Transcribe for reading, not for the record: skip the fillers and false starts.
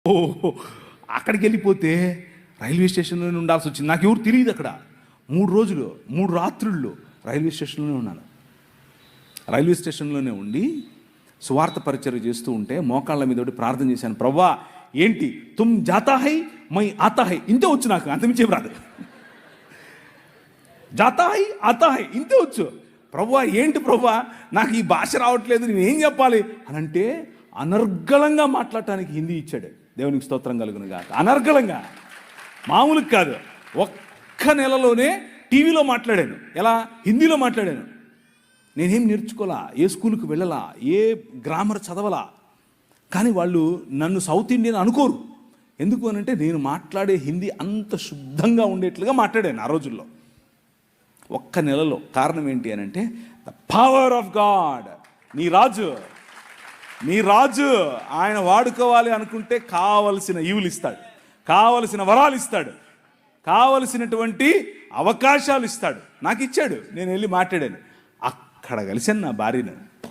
ఓహో, అక్కడికి వెళ్ళిపోతే రైల్వే స్టేషన్లోనే ఉండాల్సి వచ్చింది. నాకు ఎవరు తెలియదు అక్కడ. 3 రోజులు 3 రాత్రుళ్ళు రైల్వే స్టేషన్లోనే ఉన్నాను. రైల్వే స్టేషన్లోనే ఉండి సువార్త పరిచర్య చేస్తూ ఉంటే మోకాళ్ళ మీద ప్రార్థన చేశాను. ప్రవ్వా ఏంటి తుమ్ జాతా హై మై ఆతా హై, ఇంతే వచ్చు నాకు, అంతమించేం రాదు. జాతా హై ఆతా హై ఇంతే వచ్చు. ప్రవ్వా ఏంటి ప్రవ్వా నాకు ఈ భాష రావట్లేదు, నేను ఏం చెప్పాలి అని అంటే అనర్గళంగా మాట్లాడటానికి హిందీ ఇచ్చాడు. దేవునికి స్తోత్రం కలుగును గాక. అనర్గళంగా, మామూలుగా కాదు. ఒక్క నెలలోనే టీవీలో మాట్లాడాను. ఎలా? హిందీలో మాట్లాడాను. నేనేం నేర్చుకోలా, ఏ స్కూల్కి వెళ్ళలా, ఏ గ్రామర్ చదవలా. కానీ వాళ్ళు నన్ను సౌత్ ఇండియన్ అనుకోరు. ఎందుకు అని అంటే నేను మాట్లాడే హిందీ అంత శుద్ధంగా ఉండేట్లుగా మాట్లాడాను ఆ రోజుల్లో, ఒక్క నెలలో. కారణం ఏంటి అని అంటే ద పవర్ ఆఫ్ గాడ్. నీ రాజు ఆయన వాడుకోవాలి అనుకుంటే కావలసిన ఈవులు ఇస్తాడు, కావలసిన వరాలు ఇస్తాడు, కావలసినటువంటి అవకాశాలు ఇస్తాడు. నాకు ఇచ్చాడు. నేను వెళ్ళి మాట్లాడాను. అక్కడ కలిసాను నా భార్యను.